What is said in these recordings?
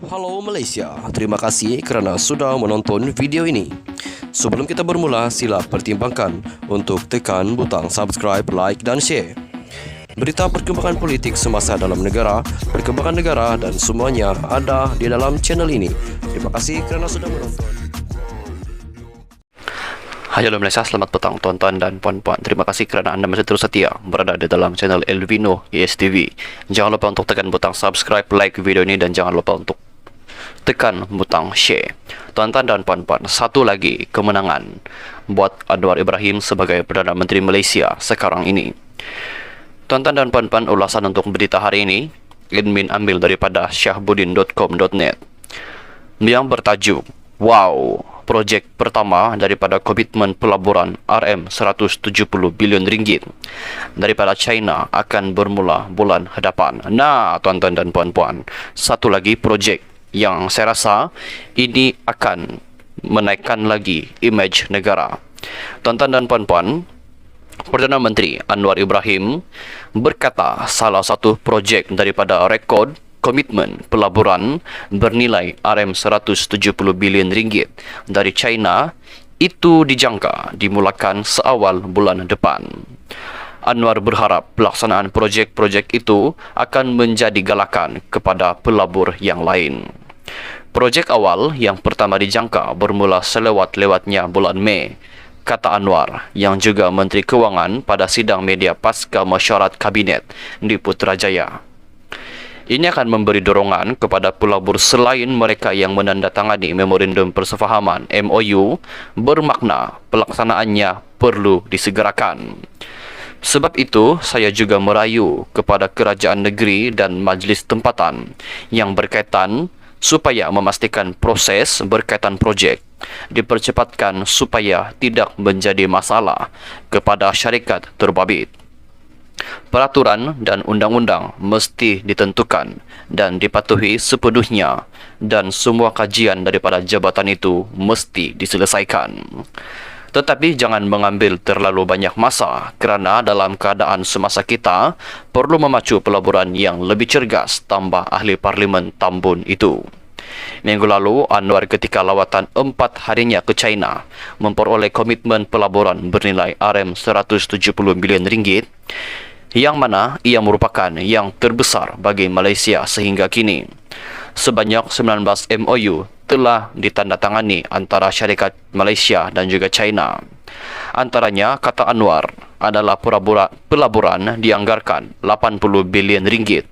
Halo Malaysia, terima kasih kerana sudah menonton video ini. Sebelum kita bermula, sila pertimbangkan untuk tekan butang subscribe, like dan share. Berita perkembangan politik semasa dalam negara, perkembangan negara dan semuanya ada di dalam channel ini. Terima kasih kerana sudah menonton. Hai Halo Malaysia, selamat petang tuan-tuan dan puan-puan. Terima kasih kerana anda masih terus setia berada di dalam channel Elvino ESTV. Jangan lupa untuk tekan butang subscribe, like video ini dan jangan lupa untuk tekan butang share. Tuan-tuan dan puan-puan, satu lagi kemenangan buat Anwar Ibrahim sebagai Perdana Menteri Malaysia sekarang ini. Tuan-tuan dan puan-puan, ulasan untuk berita hari ini admin ambil daripada syahbudin.com.net yang bertajuk Wow, projek pertama daripada komitmen pelaburan RM170 bilion ringgit daripada China akan bermula bulan hadapan. Nah, tuan-tuan dan puan-puan, satu lagi projek yang saya rasa ini akan menaikkan lagi imej negara. Tuan-tuan dan puan-puan, Perdana Menteri Anwar Ibrahim berkata salah satu projek daripada rekod komitmen pelaburan bernilai RM170 bilion ringgit dari China itu dijangka dimulakan seawal bulan depan. Anwar berharap pelaksanaan projek-projek itu akan menjadi galakan kepada pelabur yang lain. Projek awal yang pertama dijangka bermula selewat-lewatnya bulan Mei, kata Anwar, yang juga Menteri Kewangan pada sidang media pasca mesyuarat Kabinet di Putrajaya. Ini akan memberi dorongan kepada pelabur selain mereka yang menandatangani Memorandum Persefahaman MOU, bermakna pelaksanaannya perlu disegerakan. Sebab itu, saya juga merayu kepada kerajaan negeri dan majlis tempatan yang berkaitan supaya memastikan proses berkaitan projek dipercepatkan supaya tidak menjadi masalah kepada syarikat terbabit. Peraturan dan undang-undang mesti ditentukan dan dipatuhi sepenuhnya dan semua kajian daripada jabatan itu mesti diselesaikan. Tetapi jangan mengambil terlalu banyak masa kerana dalam keadaan semasa kita perlu memacu pelaburan yang lebih cergas, tambah ahli parlimen Tambun itu. Minggu lalu, Anwar ketika lawatan 4 harinya ke China memperoleh komitmen pelaburan bernilai RM170 bilion ringgit, yang mana ia merupakan yang terbesar bagi Malaysia sehingga kini. Sebanyak 19 MOU telah ditandatangani antara syarikat Malaysia dan juga China. Antaranya, kata Anwar, adalah pelaburan dianggarkan 80 bilion ringgit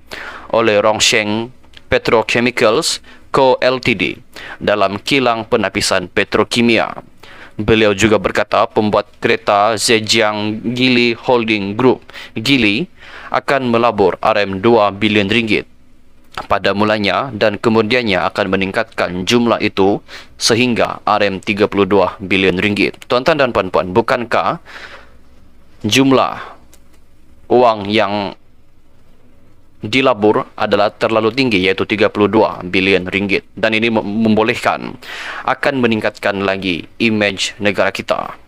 oleh Rongsheng Petrochemicals Co Ltd dalam kilang penapisan petrokimia. Beliau juga berkata pembuat kereta Zhejiang Geely Holding Group Geely akan melabur RM2 bilion ringgit pada mulanya dan kemudiannya akan meningkatkan jumlah itu sehingga RM32 bilion ringgit. Tuan-tuan dan puan-puan, bukankah jumlah uang yang dilabur adalah terlalu tinggi, iaitu 32 bilion ringgit, dan ini membolehkan akan meningkatkan lagi imej negara kita.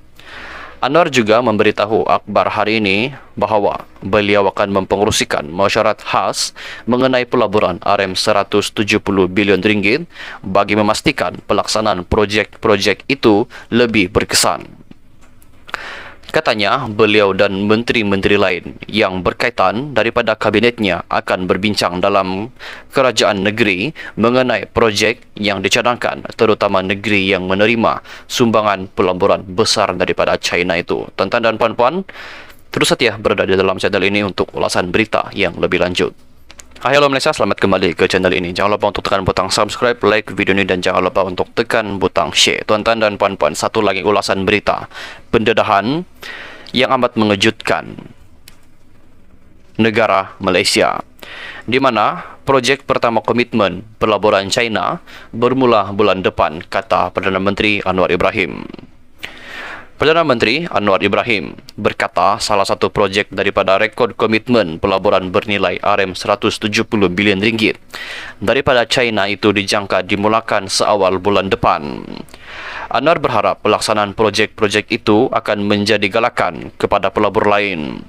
Anwar juga memberitahu akhbar hari ini bahawa beliau akan mempengerusikan mesyuarat khas mengenai pelaburan RM170 bilion ringgit bagi memastikan pelaksanaan projek-projek itu lebih berkesan. Katanya, beliau dan menteri-menteri lain yang berkaitan daripada kabinetnya akan berbincang dalam kerajaan negeri mengenai projek yang dicadangkan, terutama negeri yang menerima sumbangan pelaburan besar daripada China itu. Tuan-tuan dan puan-puan, terus setia berada di dalam channel ini untuk ulasan berita yang lebih lanjut. Hai Halo Malaysia, selamat kembali ke channel ini. Jangan lupa untuk tekan butang subscribe, like video ini dan jangan lupa untuk tekan butang share. Tuan-tuan dan puan-puan, satu lagi ulasan berita pendedahan yang amat mengejutkan negara Malaysia, di mana projek pertama komitmen pelaburan China bermula bulan depan, kata Perdana Menteri Anwar Ibrahim. Perdana Menteri Anwar Ibrahim berkata salah satu projek daripada rekod komitmen pelaburan bernilai RM170 bilion ringgit daripada China itu dijangka dimulakan seawal bulan depan. Anwar berharap pelaksanaan projek-projek itu akan menjadi galakan kepada pelabur lain.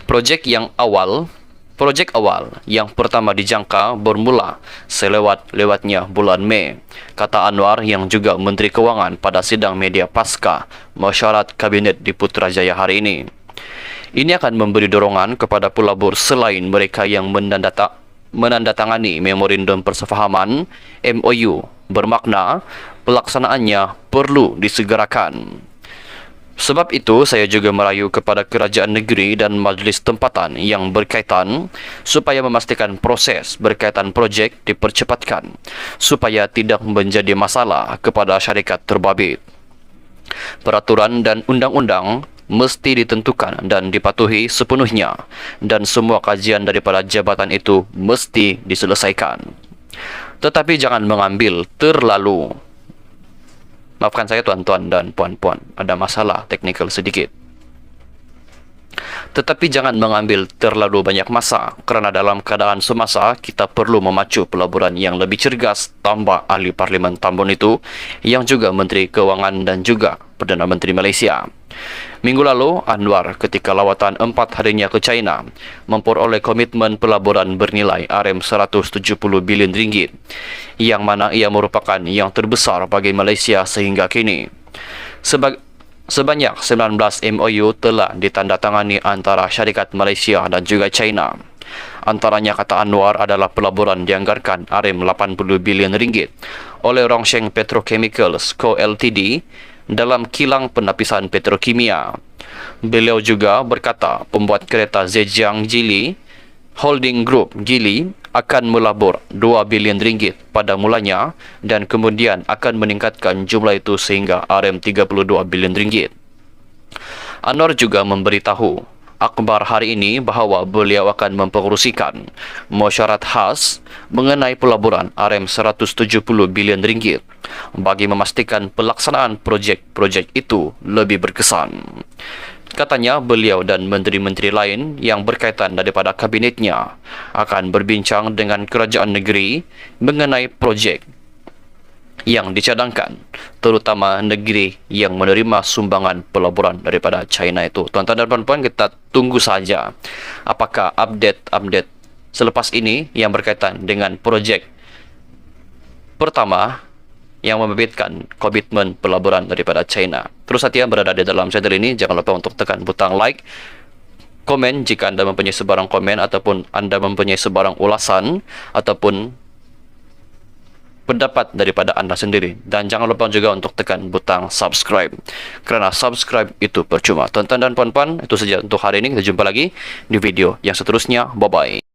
Projek yang awal Projek awal yang pertama dijangka bermula selewat-lewatnya bulan Mei, kata Anwar yang juga Menteri Keuangan pada sidang media pasca mesyuarat Kabinet di Putrajaya hari ini. Ini akan memberi dorongan kepada pelabur selain mereka yang menandatangani Memorandum Persefahaman MOU, bermakna pelaksanaannya perlu disegerakan. Sebab itu, saya juga merayu kepada kerajaan negeri dan majlis tempatan yang berkaitan supaya memastikan proses berkaitan projek dipercepatkan supaya tidak menjadi masalah kepada syarikat terbabit. Peraturan dan undang-undang mesti ditentukan dan dipatuhi sepenuhnya dan semua kajian daripada jabatan itu mesti diselesaikan. Tetapi jangan mengambil terlalu. Maafkan saya tuan-tuan dan puan-puan, ada masalah teknikal sedikit. Tetapi jangan mengambil terlalu banyak masa, kerana dalam keadaan semasa kita perlu memacu pelaburan yang lebih cergas, tambah ahli Parlimen Tambun itu, yang juga Menteri Keuangan dan juga Perdana Menteri Malaysia. Minggu lalu, Anwar ketika lawatan 4 harinya ke China memperoleh komitmen pelaburan bernilai RM170 bilion ringgit, yang mana ia merupakan yang terbesar bagi Malaysia sehingga kini. Sebanyak 19 MOU telah ditandatangani antara syarikat Malaysia dan juga China. Antaranya, kata Anwar, adalah pelaburan dianggarkan RM80 bilion ringgit oleh Rongsheng Petrochemicals Co Ltd dalam kilang penapisan petrokimia. Beliau juga berkata pembuat kereta Zhejiang Geely Holding Group Geely akan melabur 2 bilion ringgit pada mulanya dan kemudian akan meningkatkan jumlah itu sehingga RM32 bilion ringgit. Anwar juga memberitahu akhbar hari ini bahawa beliau akan mempengerusikan mesyuarat khas mengenai pelaburan RM170 bilion ringgit bagi memastikan pelaksanaan projek-projek itu lebih berkesan. Katanya beliau dan menteri-menteri lain yang berkaitan daripada kabinetnya akan berbincang dengan kerajaan negeri mengenai projek yang dicadangkan, terutama negeri yang menerima sumbangan pelaburan daripada China itu. Tuan-tuan dan puan-puan, kita tunggu saja apakah update selepas ini yang berkaitan dengan projek pertama yang membabitkan komitmen pelaburan daripada China. Terus setia berada di dalam channel ini, jangan lupa untuk tekan butang like, komen jika anda mempunyai sebarang komen ataupun anda mempunyai sebarang ulasan ataupun pendapat daripada anda sendiri, dan jangan lupa juga untuk tekan butang subscribe, kerana subscribe itu percuma. Tuan-tuan dan puan-puan, itu saja untuk hari ini. Kita jumpa lagi di video yang seterusnya. Bye bye.